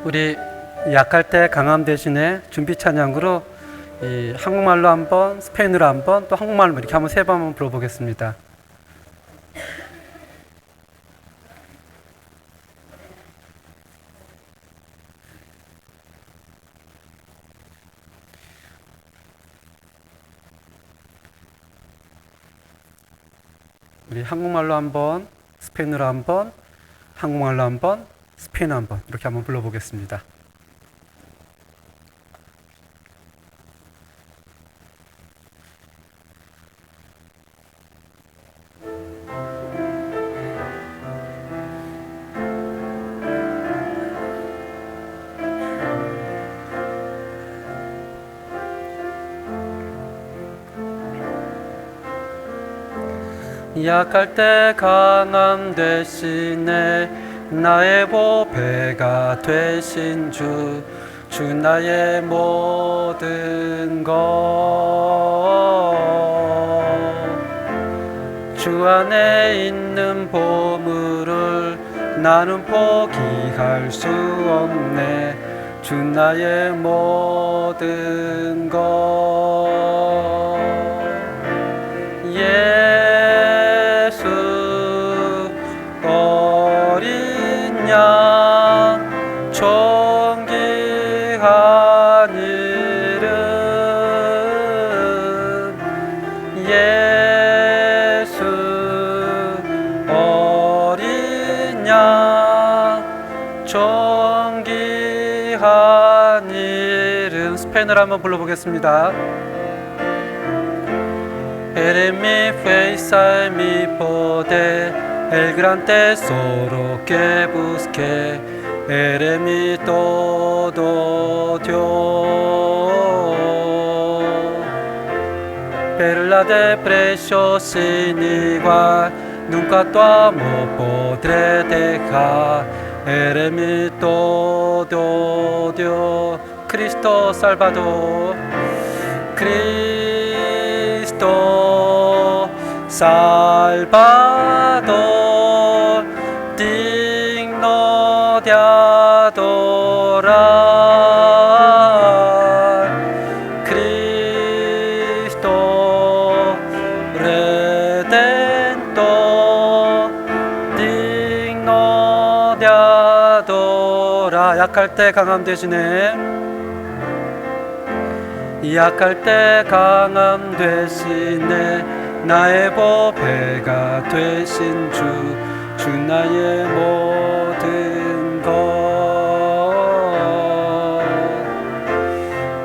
우리 약할 때 강함 대신에 준비 찬양으로 이 한국말로 한번, 스페인어로 한번, 또 한국말로 이렇게 한번 세 번 한번 불러보겠습니다. 우리 한국말로 한번, 스페인어로 한번, 한국말로 한번, 스페인어 한번 이렇게 한번 불러보겠습니다. 약할 때 강함 대신에 나의 보배가 되신 주 나의 모든 것. 주 안에 있는 보물을 나는 포기할 수 없네. 주 나의 모든 것. 어린 양 존귀한 이름 예수 어린 양 존귀한 이름. 스페인어로 한번 불러보겠습니다. Eres mi fuerza y mi poder, el gran tesoro que busqué. Eres mi todo, Dios. Perla de precio sin igual, nunca tu amor podré dejar. Eres mi todo, Dios. Cristo Salvador. Cristo Salvador, digno de adorar. Cristo Redentor, digno de adorar. 약할 때 강함 대신에 약할 때 강함 대신에 나의 보배가 되신 주 나의 모든 것.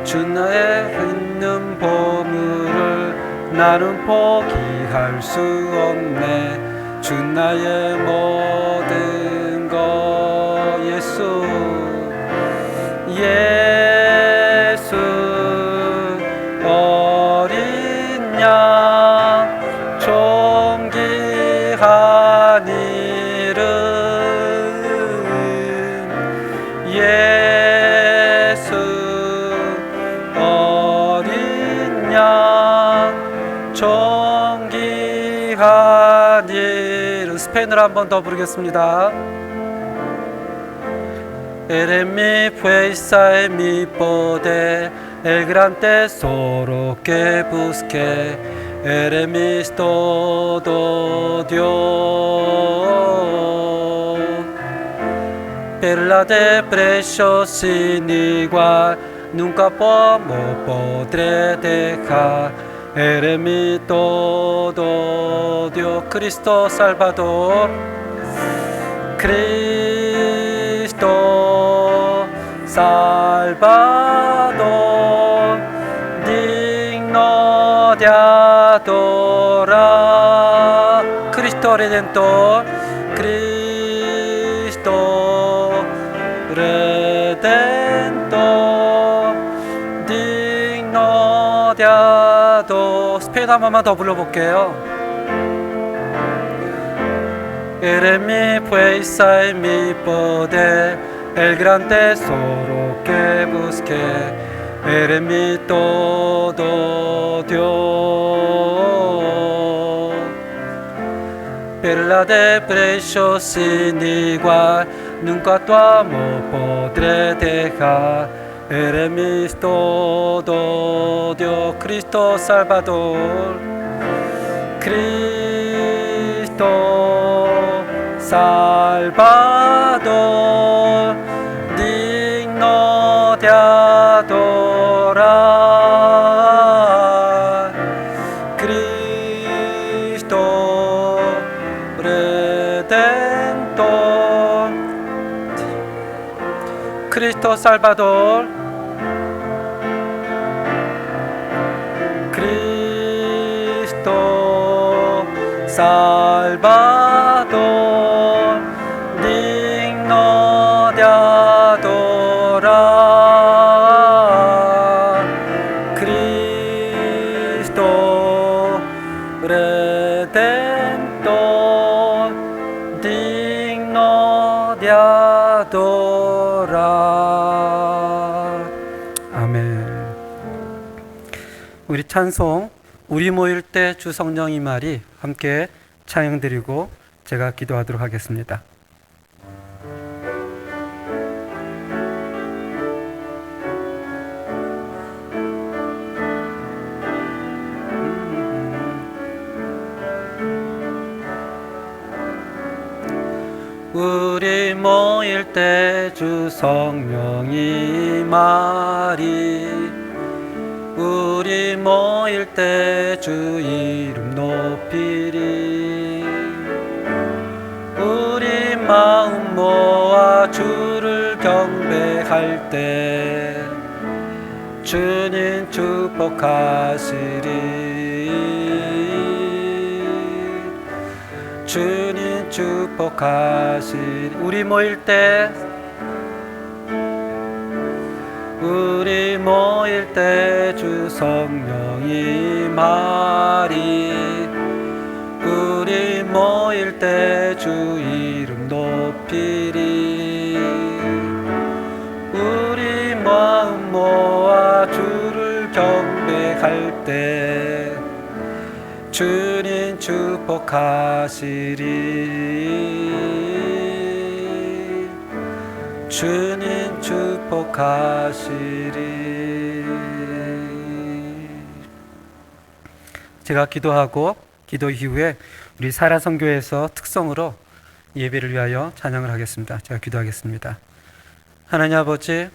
주 나의 있는 보물을 나는 포기할 수 없네. 주 나의 모든 것. 예수 어린 양 존귀한 이름 예수 어린 양 존귀한 이름. 스페인어로 한 번 더 부르겠습니다. Eres mi fuerza y mi poder, el gran tesoro que busqué. Eres mi todo, Dios. Perla de precio sin igual, nunca podré dejar. Eres mi todo, Dios. Cristo Salvador. Cristo Salvador, digno de adorar. Cristo Redentor, Cristo Redentor, digno de adorar. 스페인어 한 번만 더 불러볼게요. Eres mi fuerza y mi poder, el gran tesoro que busqué. Eres mi todo, Dios. per la de preciosi igual, nunca tu amor podré dejar. Eres todo, Dios Cristo Salvador, Cristo Salvador, digno de adorar. Cristo Redentor, Cristo Salvador, Cristo Salvador, digno de adorar. Cristo Redentor, digno de adorar. 아멘. 우리 찬송 우리 모일 때 주 성령 임하리 함께 찬양드리고 제가 기도하도록 하겠습니다. 우리 모일 때 주 성령 임하리, 우리 모일 때 주 이름 높이리. 우리 마음 모아 주를 경배할 때 주님 축복하시리. 주님 축복하시리. 우리 모일 때, 우리 모일 때 주 성령 임하리. 우리 모일 때 주 이름 높이리. 우리 마음 모아 주를 경배할 때 주님 축복하시리. 주님 축복하시리. 제가 기도하고 기도 이후에 우리 사라선교회에서 특성으로 예배를 위하여 찬양을 하겠습니다. 제가 기도하겠습니다. 하나님 아버지,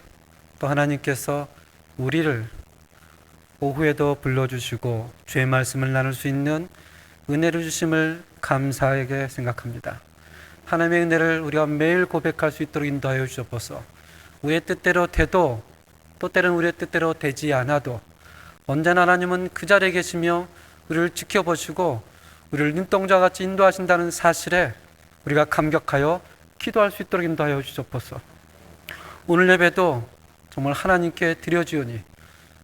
또 하나님께서 우리를 오후에도 불러주시고 주의 말씀을 나눌 수 있는 은혜를 주심을 감사하게 생각합니다. 하나님의 은혜를 우리가 매일 고백할 수 있도록 인도하여 주옵소서. 우리의 뜻대로 돼도 또 때로는 우리의 뜻대로 되지 않아도 언제나 하나님은 그 자리에 계시며 우리를 지켜보시고 우리를 눈동자같이 인도하신다는 사실에 우리가 감격하여 기도할 수 있도록 인도하여 주옵소서. 오늘 예배도 정말 하나님께 드려지오니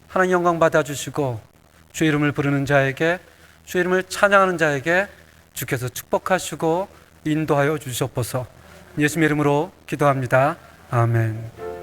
하나님 영광 받아주시고 주의 이름을 부르는 자에게, 주의 이름을 찬양하는 자에게 주께서 축복하시고 인도하여 주시옵소서. 예수님의 이름으로 기도합니다. 아멘.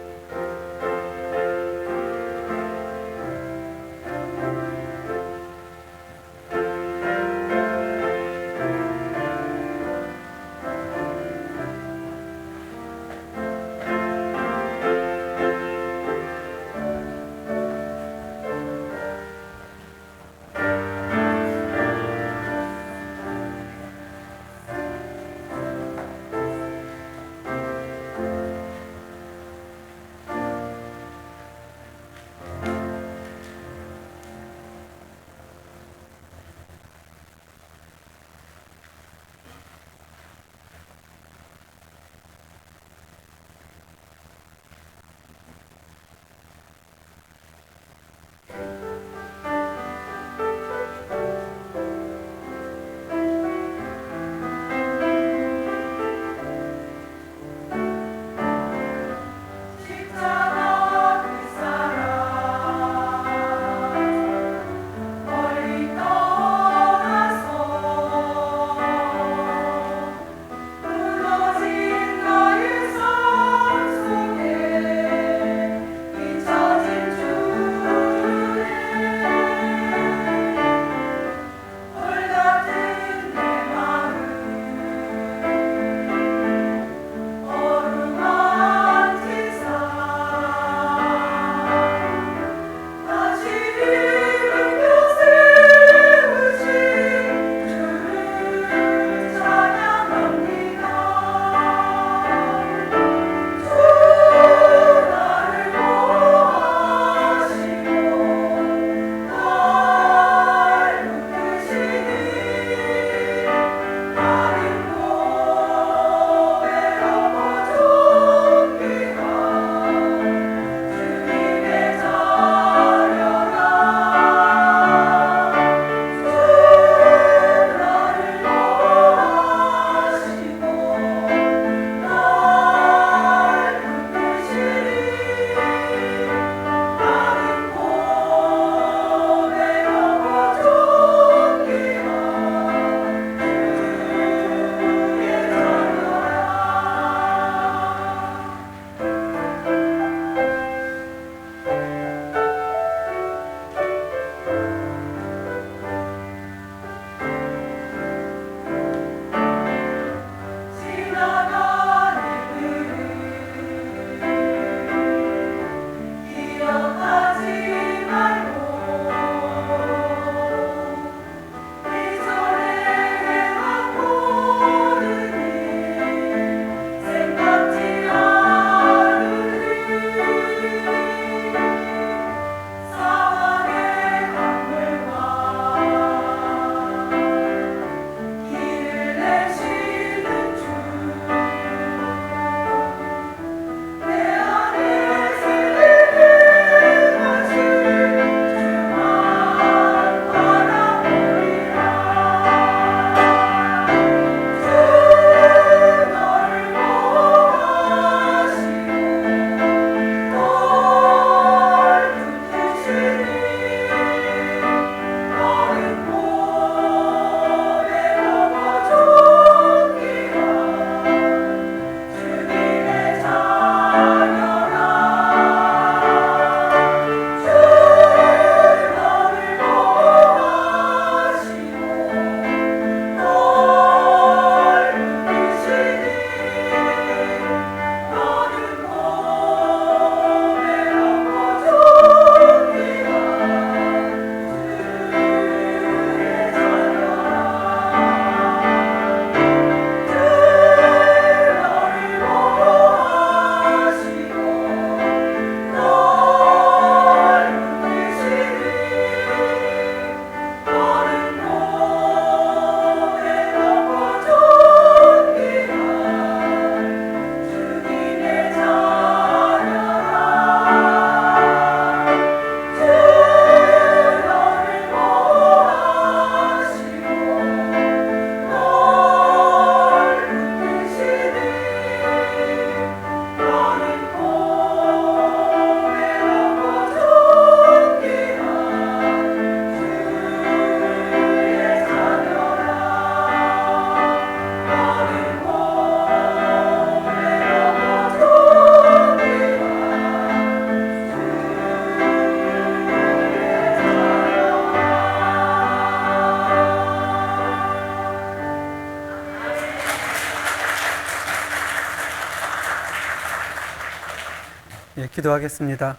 예, 기도하겠습니다.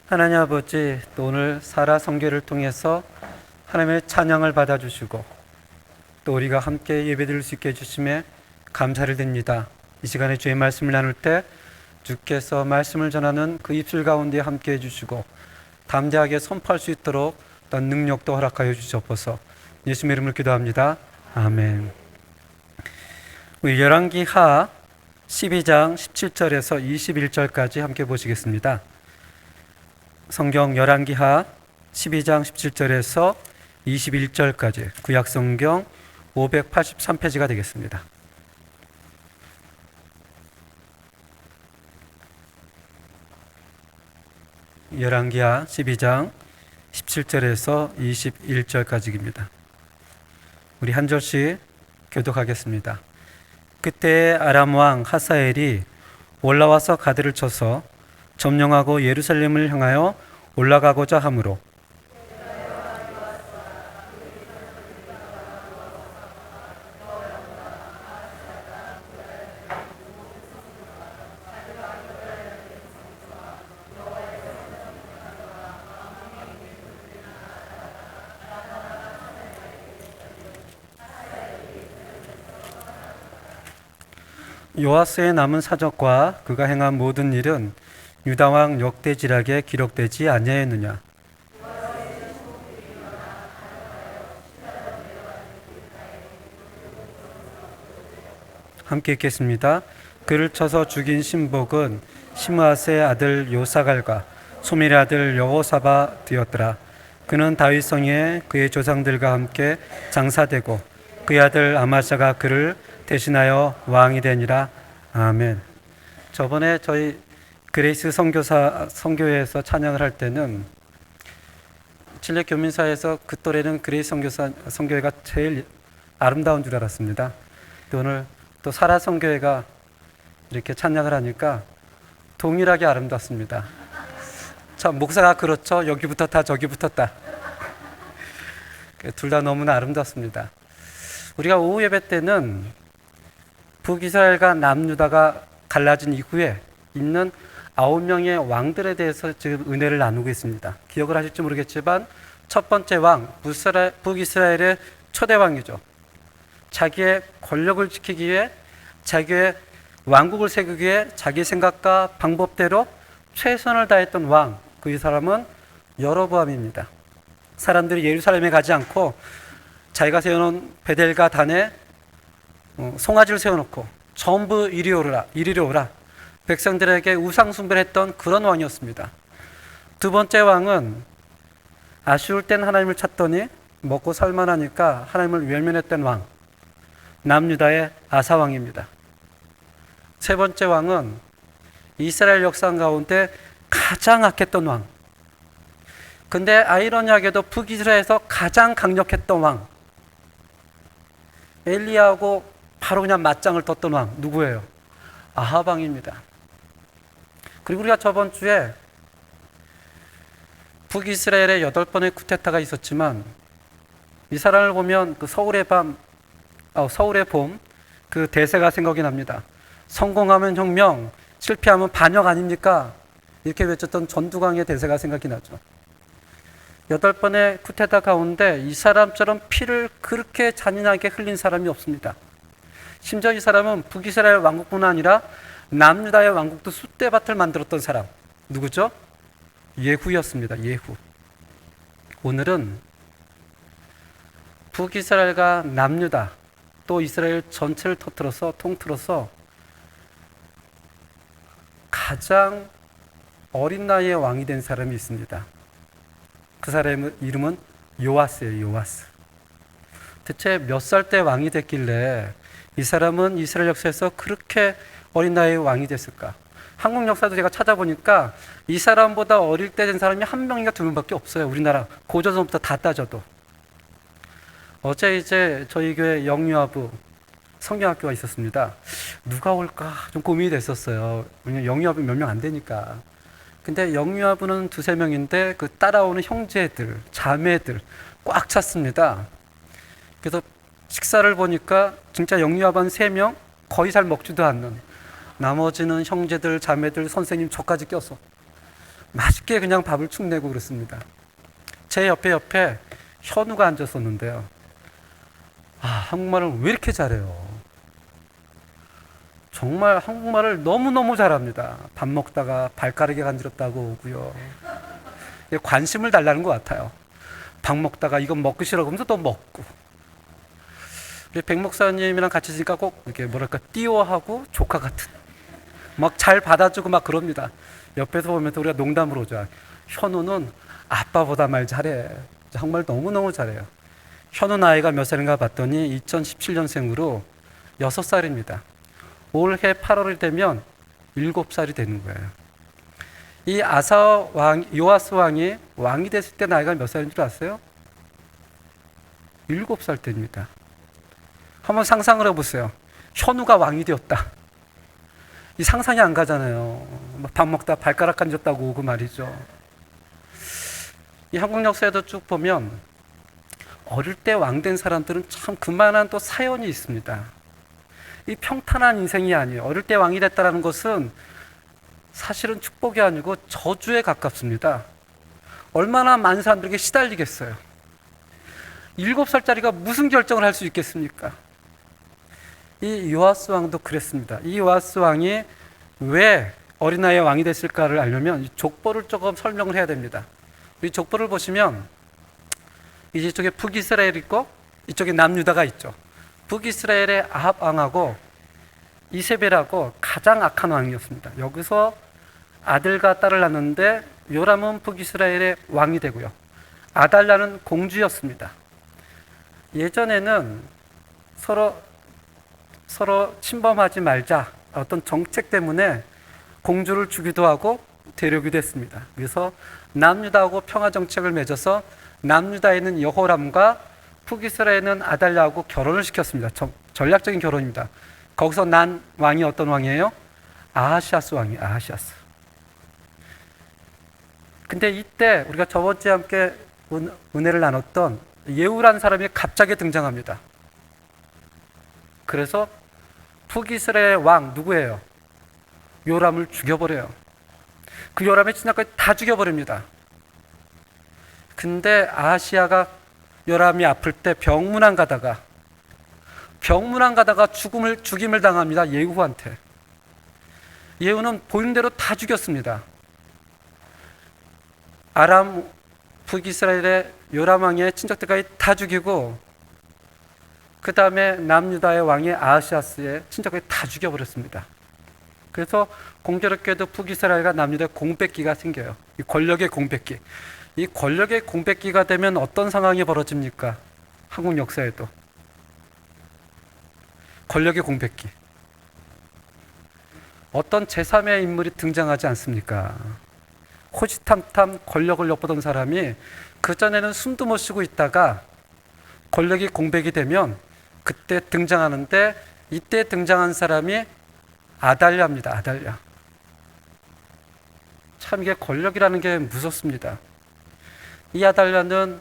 하나님 아버지, 또 오늘 사라 선교를 통해서 하나님의 찬양을 받아주시고 또 우리가 함께 예배드릴 수 있게 해주심에 감사를 드립니다. 이 시간에 주의 말씀을 나눌 때 주께서 말씀을 전하는 그 입술 가운데 함께 해주시고 담대하게 선포할 수 있도록 어떤 능력도 허락하여 주시옵소서. 예수님의 이름으로 기도합니다. 아멘. 우리 열왕기하 12장 17절에서 21절까지 함께 보시겠습니다. 성경 열왕기하 12장 17절에서 21절까지 구약성경 583페이지가 되겠습니다. 열왕기하 12장 17절에서 21절까지입니다. 우리 한 절씩 교독하겠습니다. 그때 아람 왕 하사엘이 올라와서 가드를 쳐서 점령하고 예루살렘을 향하여 올라가고자 하므로 요아스의 남은 사적과 그가 행한 모든 일은 유다 왕 역대지락에 기록되지 아니하였느냐. 함께 읽겠습니다. 그를 쳐서 죽인 신복은 시므아스의 아들 요사갈과 소멜의 아들 여호사밧이었더라. 그는 다윗 성에 그의 조상들과 함께 장사되고 그의 아들 아마샤가 그를 대신하여 왕이 되니라. 아멘. 저번에 저희 그레이스 선교회에서 찬양을 할 때는 칠레 교민사에서 그 또래는 그레이스 선교회가 제일 아름다운 줄 알았습니다. 오늘 또 사라 선교회가 이렇게 찬양을 하니까 동일하게 아름답습니다. 참 목사가 그렇죠. 여기부터 다 저기부터 다. 둘 다 너무나 아름답습니다. 우리가 오후 예배 때는 북이스라엘과 남유다가 갈라진 이후에 있는 9명의 왕들에 대해서 지금 은혜를 나누고 있습니다. 기억을 하실지 모르겠지만 첫 번째 왕, 북이스라엘의 초대 왕이죠. 자기의 권력을 지키기 위해 자기의 왕국을 세우기 위해 자기 생각과 방법대로 최선을 다했던 왕, 그 사람은 여로보암입니다. 사람들이 예루살렘에 가지 않고 자기가 세워놓은 베델과 단에 송아지를 세워놓고 전부 이리로 오라. 백성들에게 우상 숭배를 했던 그런 왕이었습니다. 두 번째 왕은 아쉬울 땐 하나님을 찾더니 먹고 살만하니까 하나님을 외면했던 왕, 남유다의 아사 왕입니다. 세 번째 왕은 이스라엘 역사 가운데 가장 악했던 왕, 근데 아이러니하게도 북이스라엘에서 가장 강력했던 왕, 엘리야하고 바로 그냥 맞짱을 떴던 왕, 누구예요? 아합 왕입니다. 그리고 우리가 저번 주에 북이스라엘에 8번의 쿠데타가 있었지만 이 사람을 보면 그 서울의 봄 그 대세가 생각이 납니다. 성공하면 혁명, 실패하면 반역 아닙니까? 이렇게 외쳤던 전두광의 대세가 생각이 나죠. 8번의 쿠데타 가운데 이 사람처럼 피를 그렇게 잔인하게 흘린 사람이 없습니다. 심지어 이 사람은 북이스라엘 왕국뿐 아니라 남유다의 왕국도 숫대밭을 만들었던 사람, 누구죠? 예후였습니다. 예후. 오늘은 북이스라엘과 남유다 또 이스라엘 전체를 통틀어서 가장 어린 나이에 왕이 된 사람이 있습니다. 그 사람의 이름은 요아스예요. 요아스. 대체 몇 살 때 왕이 됐길래 이 사람은 이스라엘 역사에서 그렇게 어린 나이에 왕이 됐을까? 한국 역사도 제가 찾아보니까 이 사람보다 어릴 때 된 사람이 한 명인가 두 명밖에 없어요. 우리나라 고조선부터 다 따져도. 어제 이제 저희 교회 영유아부 성경학교가 있었습니다. 누가 올까 좀 고민이 됐었어요. 왜냐면 영유아부 몇 명 안 되니까. 근데 영유아부는 2-3명인데 그 따라오는 형제들, 자매들 꽉 찼습니다. 그래서 식사를 보니까 진짜 영유아부 한 3명 거의 잘 먹지도 않는, 나머지는 형제들, 자매들, 선생님 저까지 껴서 맛있게 그냥 밥을 축 내고 그렇습니다. 제 옆에 현우가 앉았었는데요. 한국말을 왜 이렇게 잘해요? 정말 한국말을 너무너무 잘합니다. 밥 먹다가 발가락이 간지럽다고 오고요. 관심을 달라는 것 같아요. 밥 먹다가 이건 먹기 싫어 그러면서 또 먹고. 우리 백 목사님이랑 같이 있으니까 꼭 이렇게 뭐랄까 띄워하고 조카 같은 막 잘 받아주고 막 그럽니다. 옆에서 보면서 우리가 농담으로 오죠. 현우는 아빠보다 말 잘해. 정말 너무너무 잘해요. 현우 나이가 몇 살인가 봤더니 2017년생으로 6살입니다. 올해 8월이 되면 7살이 되는 거예요. 이 요아스 왕이 왕이 됐을 때 나이가 몇 살인 줄 아세요? 7살 때입니다. 한번 상상을 해보세요. 현우가 왕이 되었다. 이 상상이 안 가잖아요. 밥 먹다 발가락 간졌다고 오고 말이죠. 이 한국 역사에도 쭉 보면 어릴 때 왕 된 사람들은 참 그만한 또 사연이 있습니다. 이 평탄한 인생이 아니에요. 어릴 때 왕이 됐다는 것은 사실은 축복이 아니고 저주에 가깝습니다. 얼마나 많은 사람들에게 시달리겠어요. 7살짜리가 무슨 결정을 할 수 있겠습니까? 이 요아스 왕도 그랬습니다. 이 요아스 왕이 왜 어린아이의 왕이 됐을까를 알려면 이 족보를 조금 설명을 해야 됩니다. 이 족보를 보시면 이쪽에 북이스라엘 있고 이쪽에 남유다가 있죠. 북이스라엘의 아합 왕하고 이세벨하고 가장 악한 왕이었습니다. 여기서 아들과 딸을 낳는데 요람은 북이스라엘의 왕이 되고요. 아달랴는 공주였습니다. 예전에는 서로 침범하지 말자 어떤 정책 때문에 공주를 주기도 하고 데려오기도 했습니다. 그래서 남유다하고 평화 정책을 맺어서 남유다에 있는 여호람과 북이스라엘에 있는 아달랴하고 결혼을 시켰습니다. 전략적인 결혼입니다. 거기서 난 왕이 어떤 왕이에요? 아하시아스 왕이에요. 아하시아스. 근데 이때 우리가 저번주에 함께 은혜를 나눴던 예후라는 사람이 갑자기 등장합니다. 그래서 북이스라엘 왕 누구예요? 요람을 죽여버려요. 그 요람의 친척까지 다 죽여버립니다. 근데 아하시아가 요람이 아플 때 병문안 가다가 죽임을 당합니다. 예후한테. 예후는 보이는 대로 다 죽였습니다. 아람 북이스라엘의 요람 왕의 친척들까지 다 죽이고 그 다음에 남유다의 왕의 아하시아스의 친척까지 다 죽여버렸습니다. 그래서 공교롭게도 북이스라엘과 남유다의 공백기가 생겨요. 이 권력의 공백기. 이 권력의 공백기가 되면 어떤 상황이 벌어집니까? 한국 역사에도. 권력의 공백기. 어떤 제3의 인물이 등장하지 않습니까? 호시탐탐 권력을 엿보던 사람이 그전에는 숨도 못 쉬고 있다가 권력이 공백이 되면 그때 등장하는데 이때 등장한 사람이 아달랴입니다. 아달랴. 참 이게 권력이라는 게 무섭습니다. 이 아달랴는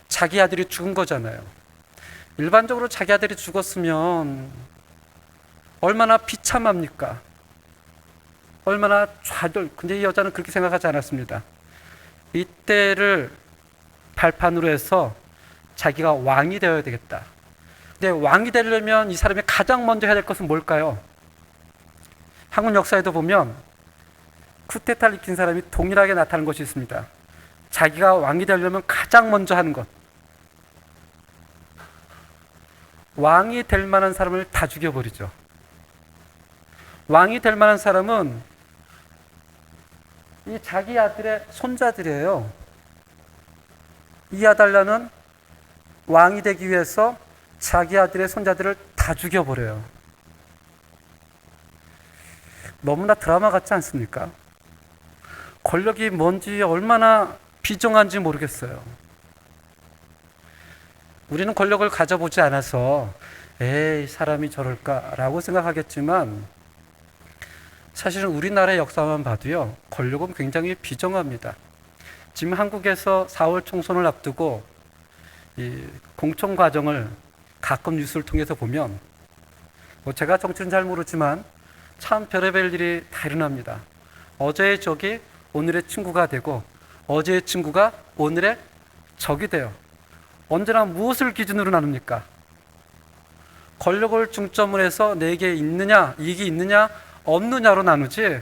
자기 아들이 죽은 거잖아요. 일반적으로 자기 아들이 죽었으면 얼마나 비참합니까? 얼마나 근데 이 여자는 그렇게 생각하지 않았습니다. 이때를 발판으로 해서 자기가 왕이 되어야 되겠다. 근데 왕이 되려면 이 사람이 가장 먼저 해야 될 것은 뭘까요? 한국 역사에도 보면 쿠데타를 일으킨 사람이 동일하게 나타나는 것이 있습니다. 자기가 왕이 되려면 가장 먼저 하는 것. 왕이 될 만한 사람을 다 죽여버리죠. 왕이 될 만한 사람은 이 자기 아들의 손자들이에요. 이 아달랴는 왕이 되기 위해서 자기 아들의 손자들을 다 죽여버려요. 너무나 드라마 같지 않습니까? 권력이 뭔지 얼마나 비정한지 모르겠어요. 우리는 권력을 가져보지 않아서 에이 사람이 저럴까라고 생각하겠지만 사실은 우리나라의 역사만 봐도요 권력은 굉장히 비정합니다. 지금 한국에서 4월 총선을 앞두고 이 공천 과정을 가끔 뉴스를 통해서 보면 제가 정치는 잘 모르지만 참 별의별 일이 다 일어납니다. 어제 저기 오늘의 친구가 되고 어제의 친구가 오늘의 적이 돼요. 언제나 무엇을 기준으로 나눕니까? 권력을 중점으로 해서 내게 있느냐, 이익이 있느냐, 없느냐로 나누지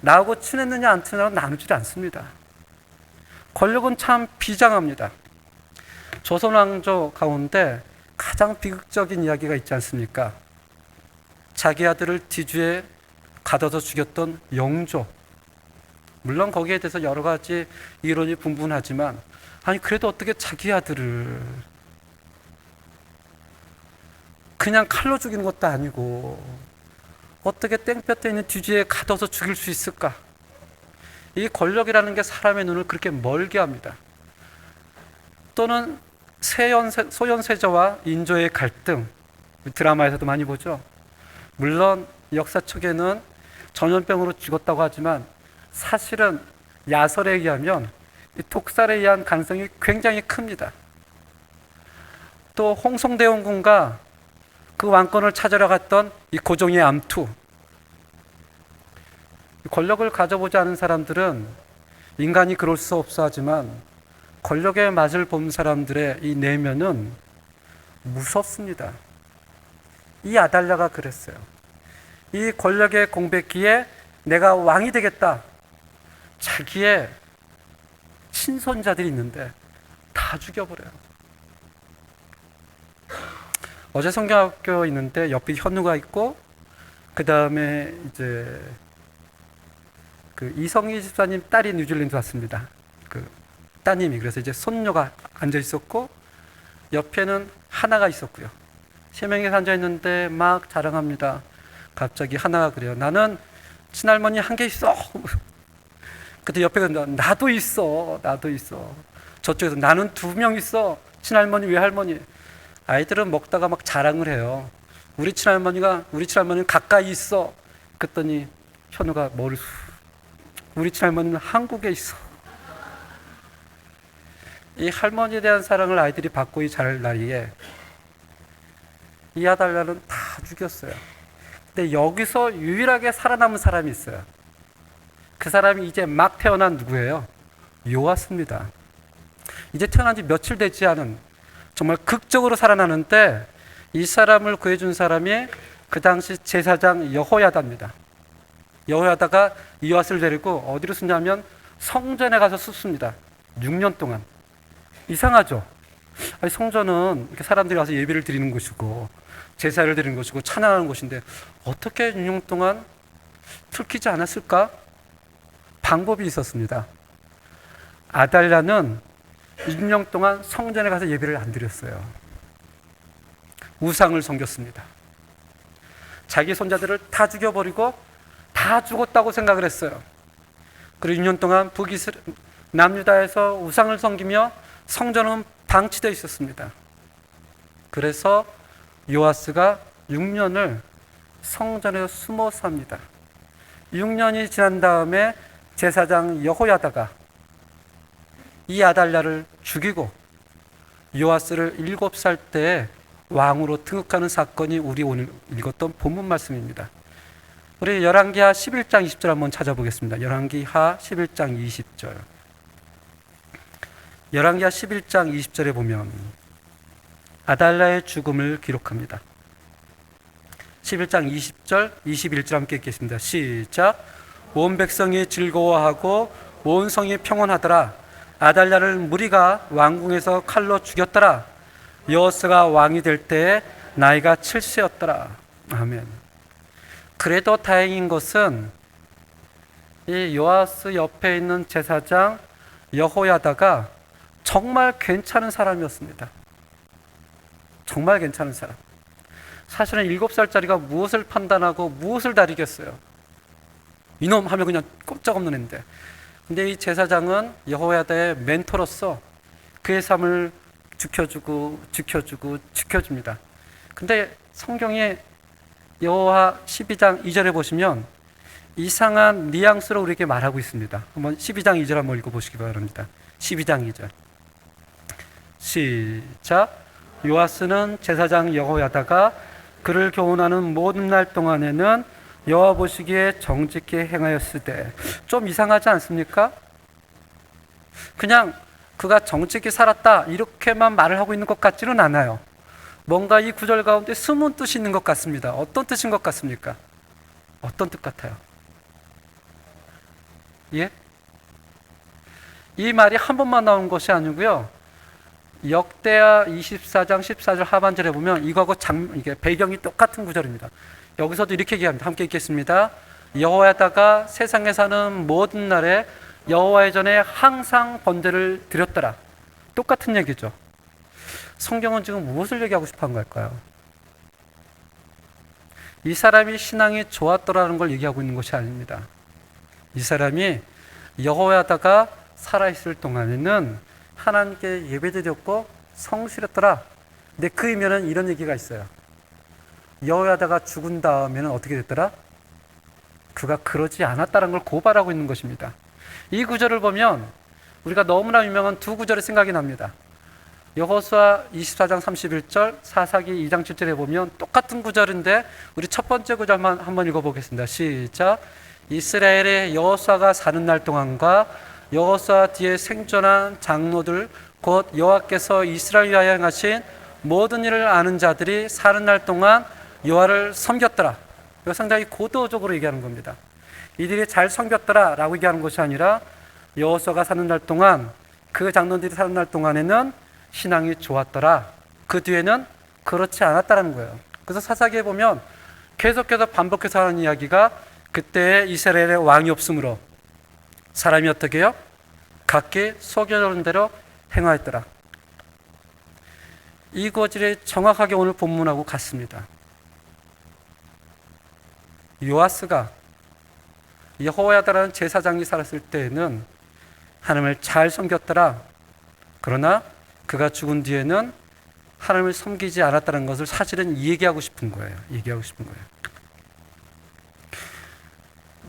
나하고 친했느냐 안 친느냐로 나누지 않습니다. 권력은 참 비장합니다. 조선 왕조 가운데 가장 비극적인 이야기가 있지 않습니까? 자기 아들을 뒤주에 가둬서 죽였던 영조. 물론 거기에 대해서 여러 가지 이론이 분분하지만 아니 그래도 어떻게 자기 아들을 그냥 칼로 죽이는 것도 아니고 어떻게 땡볕에 있는 뒤주에 가둬서 죽일 수 있을까? 이 권력이라는 게 사람의 눈을 그렇게 멀게 합니다. 또는 소현세자와 인조의 갈등, 드라마에서도 많이 보죠. 물론 역사책에는 전염병으로 죽었다고 하지만 사실은 야설에 의하면 독살에 의한 가능성이 굉장히 큽니다. 또 홍성대원군과 그 왕권을 찾으러 갔던 이 고종의 암투. 권력을 가져보지 않은 사람들은 인간이 그럴 수 없어 하지만 권력의 맛을 본 사람들의 이 내면은 무섭습니다. 이 아달랴가 그랬어요. 이 권력의 공백기에 내가 왕이 되겠다. 자기의 친손자들이 있는데 다 죽여버려요. 어제 성경학교 있는데 옆에 현우가 있고 그 다음에 이제 그 이성희 집사님 딸이 뉴질랜드 왔습니다. 그 따님이 그래서 이제 손녀가 앉아 있었고 옆에는 하나가 있었고요. 세 명이 앉아 있는데 막 자랑합니다. 갑자기 하나가 그래요. 나는 친할머니 한 개 있어. 그때 옆에 나도 있어. 나도 있어. 저쪽에서 나는 2명 있어. 친할머니 외할머니. 아이들은 먹다가 막 자랑을 해요. 우리 친할머니는 가까이 있어. 그랬더니 현우가 우리 친할머니는 한국에 있어. 이 할머니에 대한 사랑을 아이들이 받고 자랄 나이에 이 아달랴는 다 죽였어요. 근데 여기서 유일하게 살아남은 사람이 있어요. 그 사람이 이제 막 태어난 누구예요? 요아스입니다. 이제 태어난 지 며칠 되지 않은 정말 극적으로 살아나는데 이 사람을 구해준 사람이 그 당시 제사장 여호야다입니다. 여호야다가 요아스를 데리고 어디로 쓰냐면 성전에 가서 숫습니다. 6년 동안. 이상하죠? 아니, 성전은 이렇게 사람들이 와서 예배를 드리는 곳이고 제사를 드리는 곳이고 찬양하는 곳인데 어떻게 6년 동안 틀키지 않았을까? 방법이 있었습니다. 아달랴는 6년 동안 성전에 가서 예배를 안 드렸어요. 우상을 섬겼습니다. 자기 손자들을 다 죽여버리고 다 죽었다고 생각을 했어요. 그리고 6년 동안 남유다에서 우상을 섬기며 성전은 방치되어 있었습니다. 그래서 요아스가 6년을 성전에 숨어 삽니다. 6년이 지난 다음에 제사장 여호야다가 이 아달랴를 죽이고 요아스를 7살 때에 왕으로 등극하는 사건이 우리 오늘 읽었던 본문 말씀입니다. 우리 열왕기하 11장 20절 한번 찾아보겠습니다. 열왕기하 11장 20절. 열왕기하 11장 20절에 보면 아달랴의 죽음을 기록합니다. 11장 20절, 21절 함께 읽겠습니다. 시작. 온 백성이 즐거워하고 온 성이 평온하더라. 아달랴를 무리가 왕궁에서 칼로 죽였더라. 요아스가 왕이 될 때에 나이가 7세였더라. 아멘. 그래도 다행인 것은 이 요아스 옆에 있는 제사장 여호야다가 정말 괜찮은 사람이었습니다. 정말 괜찮은 사람. 사실은 7살짜리가 무엇을 판단하고 무엇을 다리겠어요. 이놈 하면 그냥 꼼짝없는 애인데. 근데 이 제사장은 여호야다의 멘토로서 그의 삶을 지켜줍니다. 근데 성경에 여호와 12장 2절에 보시면 이상한 뉘앙스로 우리에게 말하고 있습니다. 한번 12장 2절 한번 읽어보시기 바랍니다. 12장 2절. 시작. 요아스는 제사장 여호야다가 그를 교훈하는 모든 날 동안에는 여호와 보시기에 정직히 행하였으되. 좀 이상하지 않습니까? 그냥 그가 정직히 살았다 이렇게만 말을 하고 있는 것 같지는 않아요. 뭔가 이 구절 가운데 숨은 뜻이 있는 것 같습니다. 어떤 뜻인 것 같습니까? 어떤 뜻 같아요? 예? 이 말이 한 번만 나온 것이 아니고요. 역대하 24장 14절 하반절에 보면 이거하고 이게 배경이 똑같은 구절입니다. 여기서도 이렇게 얘기합니다. 함께 읽겠습니다. 여호와에다가 세상에 사는 모든 날에 여호와의 전에 항상 번제를 드렸더라. 똑같은 얘기죠. 성경은 지금 무엇을 얘기하고 싶어 한 걸까요? 이 사람이 신앙이 좋았더라는 걸 얘기하고 있는 것이 아닙니다. 이 사람이 여호와에다가 살아있을 동안에는 하나님께 예배드렸고 성실했더라. 근데 그 이면은 이런 얘기가 있어요. 여호와에다가 죽은 다음에는 어떻게 됐더라? 그가 그러지 않았다는 걸 고발하고 있는 것입니다. 이 구절을 보면 우리가 너무나 유명한 두 구절이 생각이 납니다. 여호수아 24장 31절, 사사기 2장 7절에 보면 똑같은 구절인데 우리 첫 번째 구절만 한번 읽어보겠습니다. 시작. 이스라엘의 여호수아가 사는 날 동안과 여호수아 뒤에 생존한 장로들 곧 여호와께서 이스라엘 위하여 행하신 모든 일을 아는 자들이 사는 날 동안 여호와를 섬겼더라. 이거 상당히 고도적으로 얘기하는 겁니다. 이들이 잘 섬겼더라 라고 얘기하는 것이 아니라 여호수아가 사는 날 동안 그 장로들이 사는 날 동안에는 신앙이 좋았더라. 그 뒤에는 그렇지 않았다는 거예요. 그래서 사사기에 보면 계속해서 반복해서 하는 이야기가 그때 이스라엘의 왕이 없으므로 사람이 어떻게 해요? 각기 속여놓은 대로 행하였더라. 이 구절이 정확하게 오늘 본문하고 같습니다. 요아스가 여호야다라는 제사장이 살았을 때에는 하나님을 잘 섬겼더라. 그러나 그가 죽은 뒤에는 하나님을 섬기지 않았다는 것을 사실은 얘기하고 싶은 거예요. 얘기하고 싶은 거예요.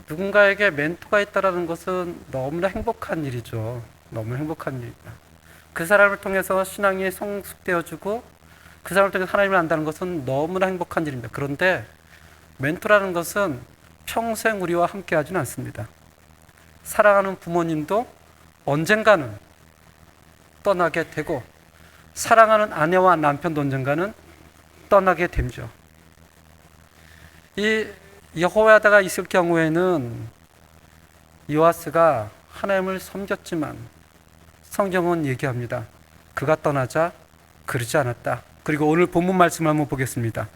누군가에게 멘토가 있다는 것은 너무나 행복한 일이죠. 너무 행복한 일이다. 그 사람을 통해서 신앙이 성숙되어지고 그 사람을 통해서 하나님을 안다는 것은 너무나 행복한 일입니다. 그런데 멘토라는 것은 평생 우리와 함께 하지는 않습니다. 사랑하는 부모님도 언젠가는 떠나게 되고 사랑하는 아내와 남편도 언젠가는 떠나게 되죠. 이 여호야다가 있을 경우에는 요아스가 하나님을 섬겼지만 성경은 얘기합니다. 그가 떠나자 그러지 않았다. 그리고 오늘 본문 말씀을 한번 보겠습니다.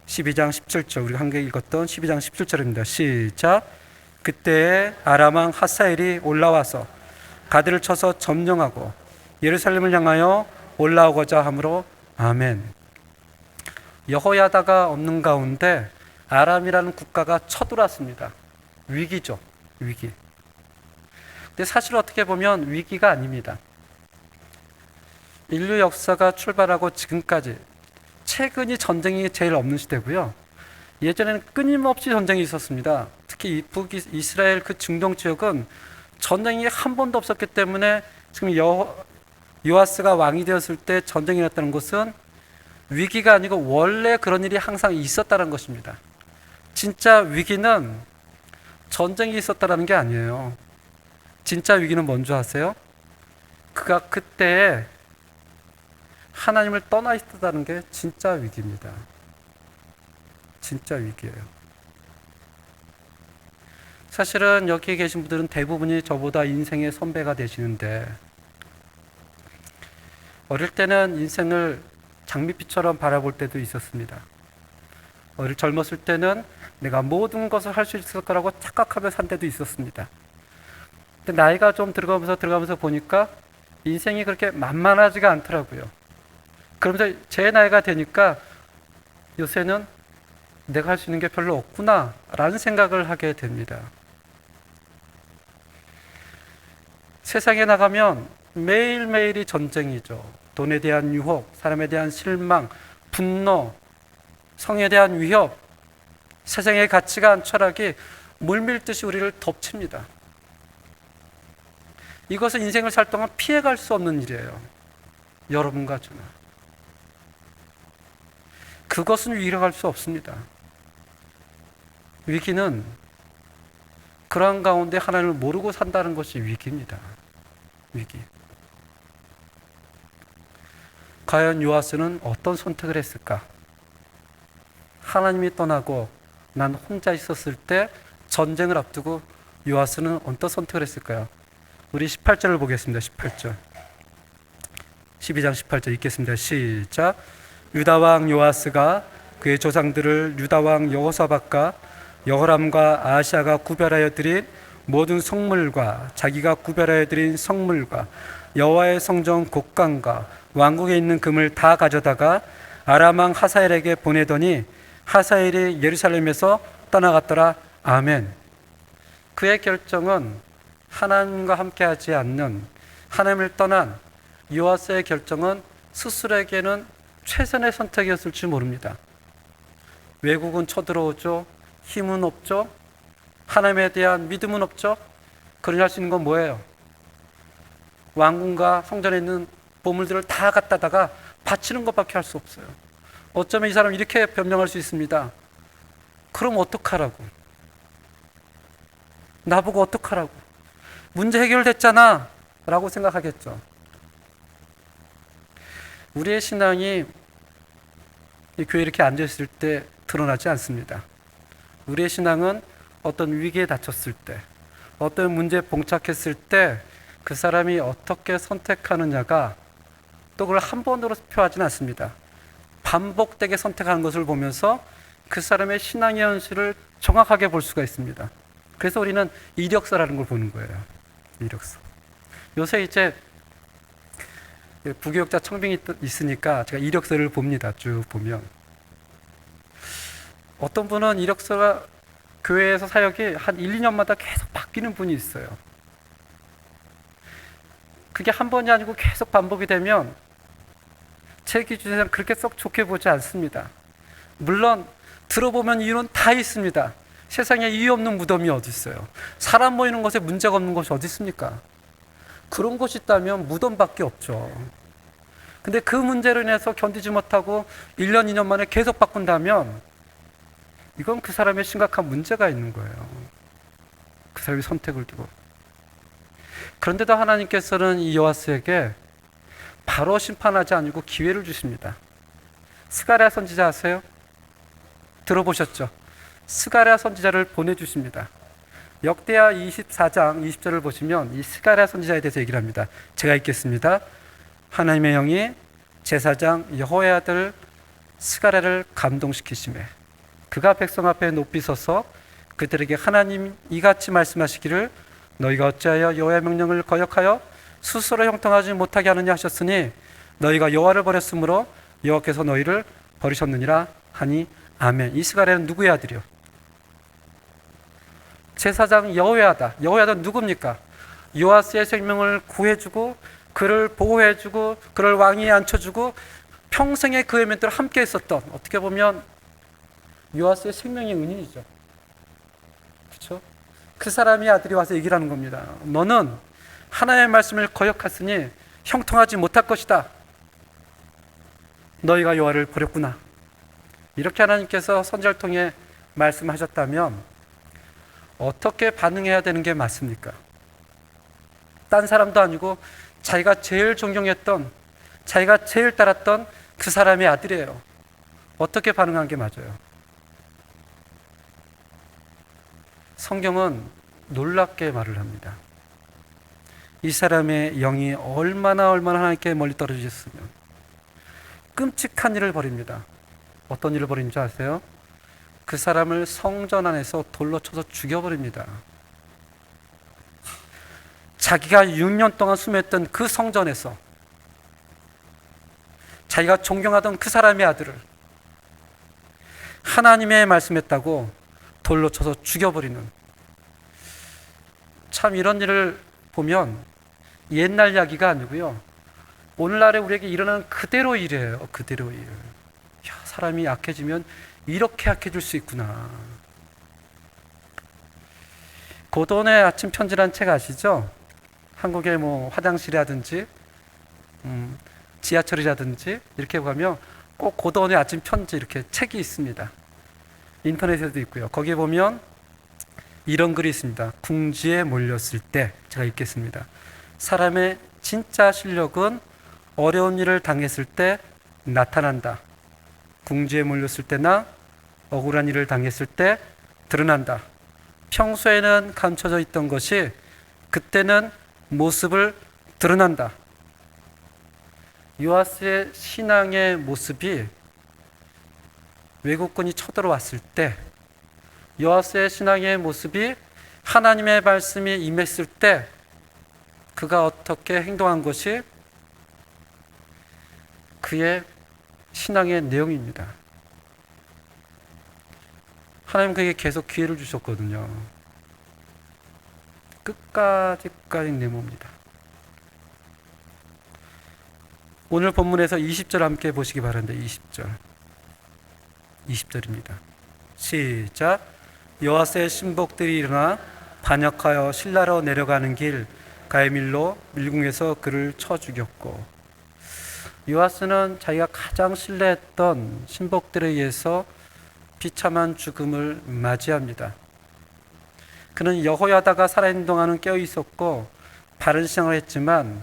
12장 17절 우리가 함께 읽었던 12장 17절입니다. 시작. 그때 아람왕 하사엘이 올라와서 가드를 쳐서 점령하고 예루살렘을 향하여 올라오고자 하므로 아멘. 여호야다가 없는 가운데 아람이라는 국가가 쳐들어왔습니다. 위기죠. 위기. 근데 사실 어떻게 보면 위기가 아닙니다. 인류 역사가 출발하고 지금까지 최근이 전쟁이 제일 없는 시대고요. 예전에는 끊임없이 전쟁이 있었습니다. 특히 북이스라엘 그 중동 지역은 전쟁이 한 번도 없었기 때문에 지금 요아스가 왕이 되었을 때 전쟁이 났다는 것은 위기가 아니고 원래 그런 일이 항상 있었다는 것입니다. 진짜 위기는 전쟁이 있었다는 게 아니에요. 진짜 위기는 뭔지 아세요? 그가 그때 하나님을 떠나 있었다는 게 진짜 위기입니다. 진짜 위기예요. 사실은 여기 계신 분들은 대부분이 저보다 인생의 선배가 되시는데 어릴 때는 인생을 장밋빛처럼 바라볼 때도 있었습니다. 젊었을 때는 내가 모든 것을 할 수 있을 거라고 착각하며 산 때도 있었습니다. 근데 나이가 좀 들어가면서 보니까 인생이 그렇게 만만하지가 않더라고요. 그러면서 제 나이가 되니까 요새는 내가 할 수 있는 게 별로 없구나 라는 생각을 하게 됩니다. 세상에 나가면 매일매일이 전쟁이죠. 돈에 대한 유혹, 사람에 대한 실망, 분노, 성에 대한 위협, 세상의 가치관, 철학이 물밀듯이 우리를 덮칩니다. 이것은 인생을 살 동안 피해갈 수 없는 일이에요. 여러분과 저는. 그것은 위로할 수 없습니다. 위기는 그러한 가운데 하나님을 모르고 산다는 것이 위기입니다. 위기. 과연 요아스는 어떤 선택을 했을까? 하나님이 떠나고 난 혼자 있었을 때 전쟁을 앞두고 요아스는 어떤 선택을 했을까요? 우리 18절을 보겠습니다. 18절. 12장 18절 읽겠습니다. 시작. 유다왕 요아스가 그의 조상들을 유다왕 여호사밧과 여호람과 아하시아가 구별하여 드린 모든 성물과 자기가 구별하여 드린 성물과 여호와의 성전 곡간과 왕국에 있는 금을 다 가져다가 아람 왕 하사엘에게 보내더니 하사엘이 예루살렘에서 떠나갔더라. 아멘. 그의 결정은 하나님과 함께하지 않는, 하나님을 떠난 요아스의 결정은 스스로에게는 최선의 선택이었을지 모릅니다. 외국은 쳐들어오죠. 힘은 없죠. 하나님에 대한 믿음은 없죠. 그러니 할 수 있는 건 뭐예요? 왕궁과 성전에 있는 보물들을 다 갖다다가 바치는 것밖에 할 수 없어요. 어쩌면 이 사람 이렇게 변명할 수 있습니다. 그럼 어떡하라고? 나보고 어떡하라고? 문제 해결됐잖아 라고 생각하겠죠. 우리의 신앙이 이 교회에 이렇게 앉아있을 때 드러나지 않습니다. 우리의 신앙은 어떤 위기에 닥쳤을 때, 어떤 문제에 봉착했을 때 그 사람이 어떻게 선택하느냐가 또 그걸 한 번으로 표하지는 않습니다. 반복되게 선택하는 것을 보면서 그 사람의 신앙의 현실을 정확하게 볼 수가 있습니다. 그래서 우리는 이력서라는 걸 보는 거예요. 이력서. 요새 이제 부교육자 청빙이 있으니까 제가 이력서를 봅니다. 쭉 보면 어떤 분은 이력서가 교회에서 사역이 한 1, 2년마다 계속 바뀌는 분이 있어요. 그게 한 번이 아니고 계속 반복이 되면 제 기준에서는 그렇게 썩 좋게 보지 않습니다. 물론 들어보면 이유는 다 있습니다. 세상에 이유 없는 무덤이 어디 있어요? 사람 모이는 것에 문제가 없는 것이 어디 있습니까? 그런 것이 있다면 무덤밖에 없죠. 근데 그 문제로 인해서 견디지 못하고 1년, 2년 만에 계속 바꾼다면 이건 그 사람의 심각한 문제가 있는 거예요. 그 사람이 선택을 두고. 그런데도 하나님께서는 이 요아스에게 바로 심판하지 않고 기회를 주십니다. 스가랴 선지자 아세요? 들어보셨죠? 스가랴 선지자를 보내주십니다. 역대하 24장 20절을 보시면 이 스가랴 선지자에 대해서 얘기를 합니다. 제가 읽겠습니다. 하나님의 영이 제사장 여호야의 아들 스가랴를 감동시키시매 그가 백성 앞에 높이 서서 그들에게 하나님 이같이 말씀하시기를 너희가 어찌하여 여호와의 명령을 거역하여 스스로 형통하지 못하게 하느냐 하셨으니 너희가 여호와를 버렸으므로 여호와께서 너희를 버리셨느니라 하니 아멘. 이 스가랴는 누구의 아들이요? 제사장 여호야다. 여호야는 누굽니까? 요아스의 생명을 구해주고 그를 보호해주고 그를 왕위에 앉혀주고 평생에 그의 멘토로 함께 있었던, 어떻게 보면 요아스의 생명의 은인이죠. 그렇죠? 그 사람이 아들이 와서 얘기를 하는 겁니다. 너는 하나님의 말씀을 거역했으니 형통하지 못할 것이다. 너희가 여호와를 버렸구나. 이렇게 하나님께서 선지자를 통해 말씀하셨다면 어떻게 반응해야 되는 게 맞습니까? 딴 사람도 아니고 자기가 제일 존경했던, 자기가 제일 따랐던 그 사람의 아들이에요. 어떻게 반응한 게 맞아요? 성경은 놀랍게 말을 합니다. 이 사람의 영이 얼마나 하나님께 멀리 떨어지셨으면 끔찍한 일을 벌입니다. 어떤 일을 벌인지 아세요? 그 사람을 성전 안에서 돌로 쳐서 죽여버립니다. 자기가 6년 동안 수매했던 그 성전에서 자기가 존경하던 그 사람의 아들을 하나님의 말씀했다고 돌로 쳐서 죽여버리는, 참 이런 일을 보면 옛날 이야기가 아니고요, 오늘날에 우리에게 일어나는 그대로 일이에요. 그대로 일. 야, 사람이 약해지면 이렇게 약해질 수 있구나. 고도원의 아침 편지라는 책 아시죠? 한국의 뭐 화장실이라든지 지하철이라든지 이렇게 가면 꼭 고도원의 아침 편지 이렇게 책이 있습니다. 인터넷에도 있고요. 거기에 보면 이런 글이 있습니다. 궁지에 몰렸을 때, 제가 읽겠습니다. 사람의 진짜 실력은 어려운 일을 당했을 때 나타난다. 궁지에 몰렸을 때나 억울한 일을 당했을 때 드러난다. 평소에는 감춰져 있던 것이 그때는 모습을 드러난다. 요아스의 신앙의 모습이 외국군이 쳐들어왔을 때, 요아스의 신앙의 모습이 하나님의 말씀이 임했을 때 그가 어떻게 행동한 것이 그의 신앙의 내용입니다. 하나님 그에게 계속 기회를 주셨거든요. 끝까지 내모입니다. 오늘 본문에서 20절 함께 보시기 바랍니다. 20절입니다. 시작. 요아스의 신복들이 일어나 반역하여 실라로 내려가는 길 가에밀로 밀궁에서 그를 쳐 죽였고, 요아스는 자기가 가장 신뢰했던 신복들에 의해서 비참한 죽음을 맞이합니다. 그는 여호야다가 살아있는 동안은 깨어 있었고 바른 신앙을 했지만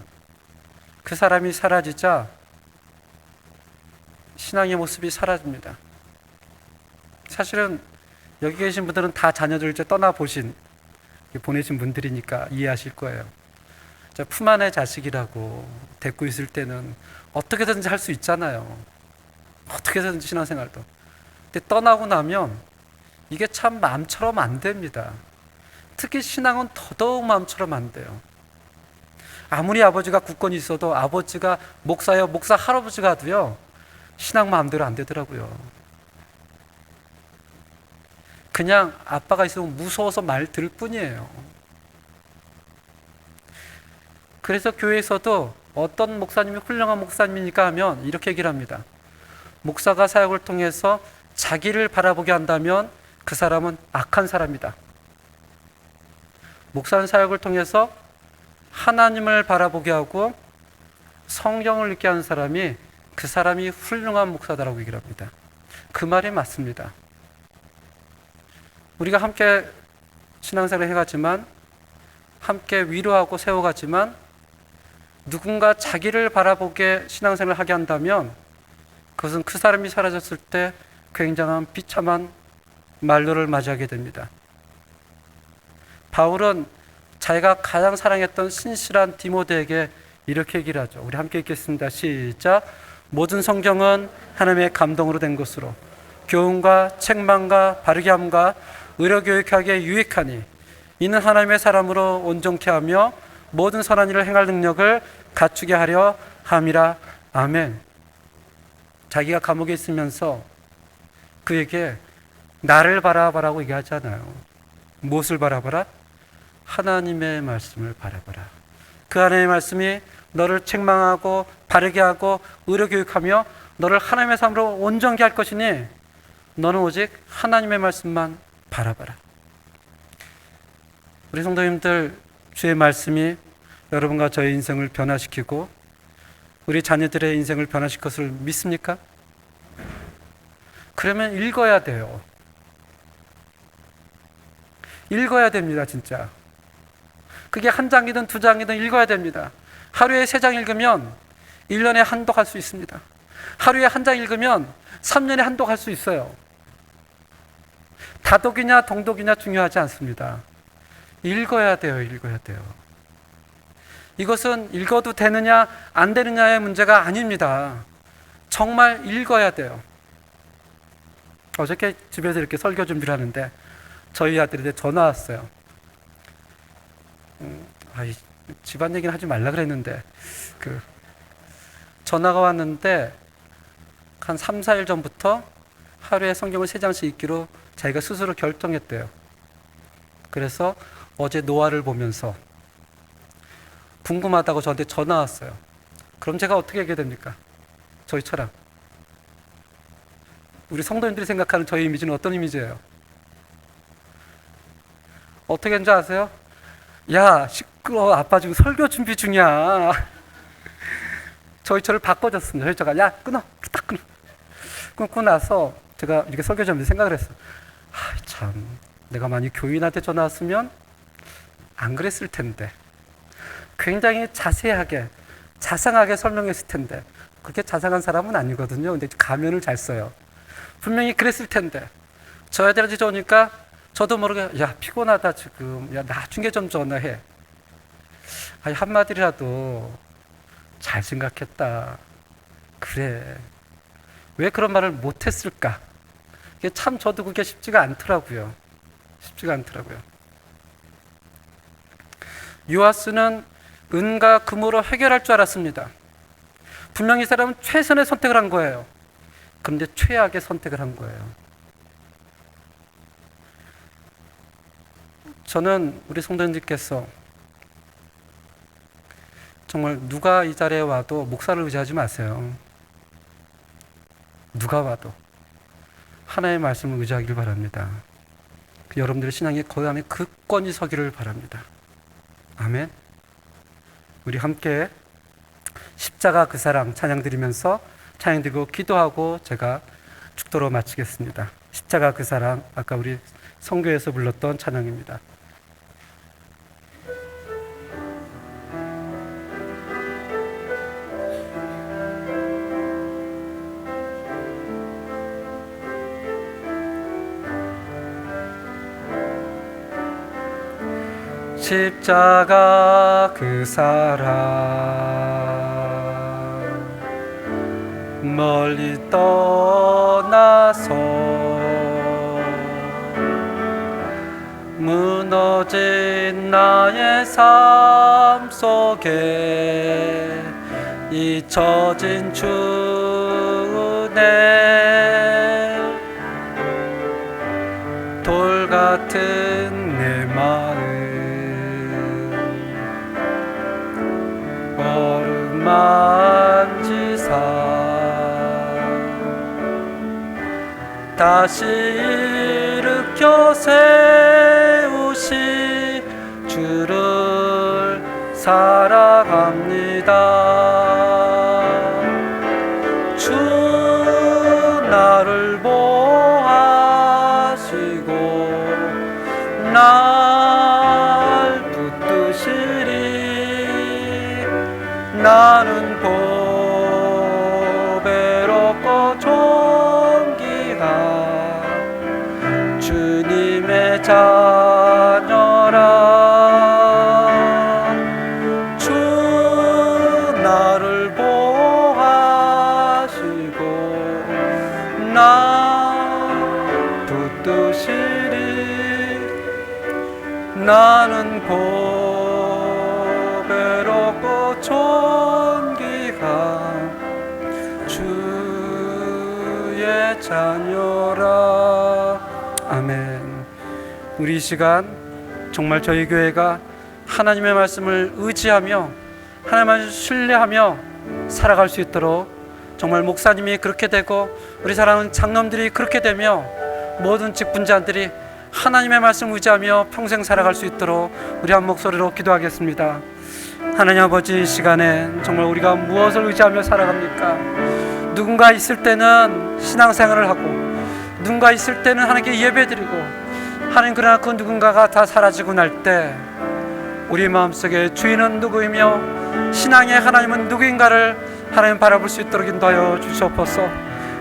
그 사람이 사라지자 신앙의 모습이 사라집니다. 사실은 여기 계신 분들은 다 자녀들 이제 보내신 분들이니까 이해하실 거예요. 품 안의 자식이라고 데리고 있을 때는 어떻게든지 할 수 있잖아요. 어떻게든지 신앙생활도. 근데 떠나고 나면 이게 참 마음처럼 안 됩니다. 특히 신앙은 더더욱 마음처럼 안 돼요. 아무리 아버지가 굳건히 있어도 아버지가 목사요, 목사 할아버지가 도요 신앙 마음대로 안 되더라고요. 그냥 아빠가 있으면 무서워서 말 들을 뿐이에요. 그래서 교회에서도 어떤 목사님이 훌륭한 목사님이니까 하면 이렇게 얘기를 합니다. 목사가 사역을 통해서 자기를 바라보게 한다면 그 사람은 악한 사람이다. 목사는 사역을 통해서 하나님을 바라보게 하고 성경을 읽게 하는 사람이 그 사람이 훌륭한 목사다라고 얘기를 합니다. 그 말이 맞습니다. 우리가 함께 신앙생활을 해가지만 함께 위로하고 세워가지만 누군가 자기를 바라보게 신앙생활을 하게 한다면 그것은 그 사람이 사라졌을 때 굉장한 비참한 말로를 맞이하게 됩니다. 바울은 자기가 가장 사랑했던 신실한 디모데에게 이렇게 얘기를 하죠. 우리 함께 읽겠습니다. 시작. 모든 성경은 하나님의 감동으로 된 것으로 교훈과 책망과 바르게 함과 의로 교육하기에 유익하니 이는 하나님의 사람으로 온전케 하며 모든 선한 일을 행할 능력을 갖추게 하려 함이라. 아멘. 자기가 감옥에 있으면서 그에게 나를 바라봐라고 얘기하잖아요. 무엇을 바라봐라? 하나님의 말씀을 바라봐라. 그 하나님의 말씀이 너를 책망하고 바르게 하고 의로 교육하며 너를 하나님의 사람으로 온전케 할 것이니 너는 오직 하나님의 말씀만 바라봐라. 우리 성도님들, 주의 말씀이 여러분과 저의 인생을 변화시키고 우리 자녀들의 인생을 변화시킬 것을 믿습니까? 그러면 읽어야 돼요. 읽어야 됩니다, 진짜. 그게 한 장이든 두 장이든 읽어야 됩니다. 하루에 3장 읽으면 1년에 한 독 할 수 있습니다. 하루에 한 장 읽으면 3년에 한 독 할 수 있어요. 다독이냐 동독이냐 중요하지 않습니다. 읽어야 돼요. 읽어야 돼요. 이것은 읽어도 되느냐 안 되느냐의 문제가 아닙니다. 정말 읽어야 돼요. 어저께 집에서 이렇게 설교 준비를 하는데 저희 아들한테 전화 왔어요. 집안 얘기는 하지 말라 그랬는데 전화가 왔는데 한 3, 4일 전부터 하루에 성경을 3장씩 읽기로 자기가 스스로 결정했대요. 그래서 어제 노아를 보면서 궁금하다고 저한테 전화 왔어요. 그럼 제가 어떻게 하게 됩니까? 저희처럼. 우리 성도님들이 생각하는 저희 이미지는 어떤 이미지예요? 어떻게 하는지 아세요? 야, 시끄러워. 아빠 지금 설교 준비 중이야. 저를 바꿔줬습니다. 저희가 야, 끊어. 딱 끊어. 끊고 나서 제가 이렇게 설교 준비 생각을 했어요. 참, 내가 만약 교인한테 전화 왔으면 안 그랬을 텐데, 굉장히 자세하게 자상하게 설명했을 텐데, 그렇게 자상한 사람은 아니거든요. 근데 가면을 잘 써요. 분명히 그랬을 텐데, 저 애들한테 오니까 저도 모르게, 야, 피곤하다 지금, 야, 나중에 좀 전화해. 아니, 한마디라도 잘 생각했다. 그래, 왜 그런 말을 못했을까? 이게 참 저도 그게 쉽지가 않더라고요. 쉽지가 않더라고요. 요아스는 은과 금으로 해결할 줄 알았습니다. 분명히 이 사람은 최선의 선택을 한 거예요. 그런데 최악의 선택을 한 거예요. 저는 우리 성도님들께서 정말 누가 이 자리에 와도 목사를 의지하지 마세요. 누가 와도 하나님의 말씀을 의지하길 바랍니다. 여러분들의 신앙의 거듭남에 굳건히 서기를 바랍니다. 아멘. 우리 함께 십자가 그 사랑 찬양 드리면서 찬양 드리고 기도하고 제가 축도로 마치겠습니다. 십자가 그 사랑, 아까 우리 성교에서 불렀던 찬양입니다. 십자가 그 사랑 멀리 떠나서 무너진 나의 삶 속에 잊혀진 주내 돌 같은 내 마음 만지사 다시 일으켜 세우시 주를 사랑합니다. 주 나를 보하시고 날 붙드시리. 나는 보배롭고 존귀한 주님의 자녀라. 주 나를 보하시고 나 붙드시리. 나는 보배롭고 존귀한 주의 자녀라. 아멘. 우리 이 시간 정말 저희 교회가 하나님의 말씀을 의지하며 하나님의 말씀을 신뢰하며 살아갈 수 있도록 정말 목사님이 그렇게 되고 우리 사랑하는 장로님들이 그렇게 되며 모든 직분자들이 하나님의 말씀을 의지하며 평생 살아갈 수 있도록 우리 한 목소리로 기도하겠습니다. 하나님 아버지, 이 시간에 정말 우리가 무엇을 의지하며 살아갑니까? 누군가 있을 때는 신앙생활을 하고 누군가 있을 때는 하나님께 예배드리고 하나님, 그러나 그 누군가가 다 사라지고 날 때 우리 마음속에 주인은 누구이며 신앙의 하나님은 누구인가를 하나님 바라볼 수 있도록 인도하여 주시옵소서.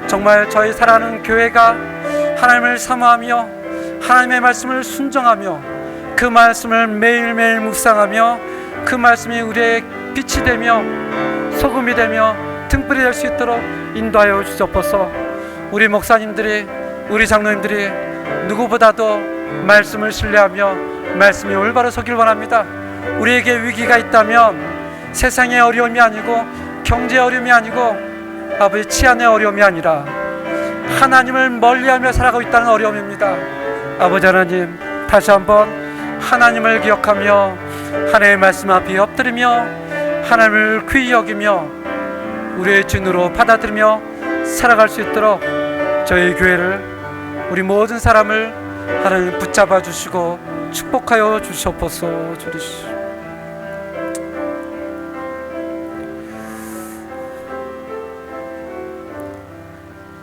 정말 저희 사랑하는 교회가 하나님을 사모하며 하나님의 말씀을 순종하며 그 말씀을 매일매일 묵상하며 그 말씀이 우리의 빛이 되며 소금이 되며 등불이 될 수 있도록 인도하여 주시옵소서. 우리 목사님들이, 우리 장로님들이 누구보다도 말씀을 신뢰하며 말씀이 올바로 서길 원합니다. 우리에게 위기가 있다면 세상의 어려움이 아니고 경제의 어려움이 아니고 아버지 치안의 어려움이 아니라 하나님을 멀리하며 살아가고 있다는 어려움입니다. 아버지 하나님, 다시 한번 하나님을 기억하며 하나님의 말씀 앞에 엎드리며 하나님을 귀히 여기며 우리의 주인으로 받아들이며 살아갈 수 있도록 저희 교회를, 우리 모든 사람을 하나님 붙잡아 주시고 축복하여 주시옵소서. 주리시.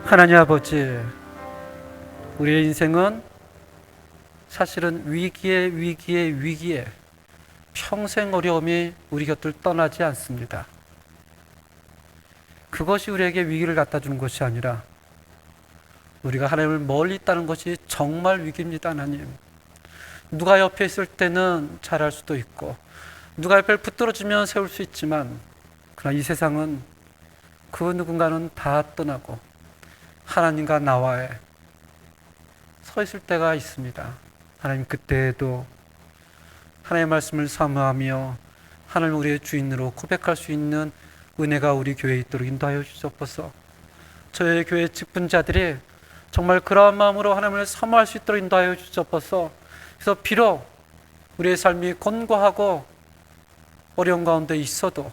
하나님 아버지, 우리의 인생은 사실은 위기에 평생 어려움이 우리 곁을 떠나지 않습니다. 그것이 우리에게 위기를 갖다 주는 것이 아니라 우리가 하나님을 멀리 있다는 것이 정말 위기입니다. 하나님, 누가 옆에 있을 때는 잘할 수도 있고 누가 옆에 붙들어주면 세울 수 있지만, 그러나 이 세상은 그 누군가는 다 떠나고 하나님과 나와의 서 있을 때가 있습니다. 하나님, 그때에도 하나님의 말씀을 사모하며 하나님 우리의 주인으로 고백할 수 있는 은혜가 우리 교회에 있도록 인도하여 주시옵소서. 저희 교회 직분자들이 정말 그러한 마음으로 하나님을 사모할 수 있도록 인도하여 주시옵소서. 그래서 비록 우리의 삶이 곤고하고 어려운 가운데 있어도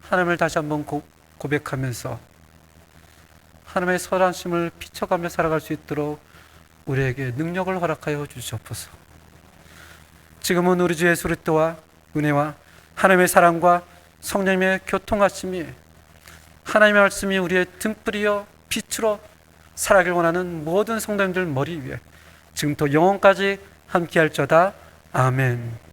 하나님을 다시 한번 고백하면서 하나님의 선하심을 비춰가며 살아갈 수 있도록 우리에게 능력을 허락하여 주시옵소서. 지금은 우리 주 예수 그리스도와 은혜와 하나님의 사랑과 성령님의 교통하심이, 하나님의 말씀이 우리의 등불이요 빛으로 살아가길 원하는 모든 성도님들 머리 위에 지금부터 영원까지 함께할지어다. 아멘.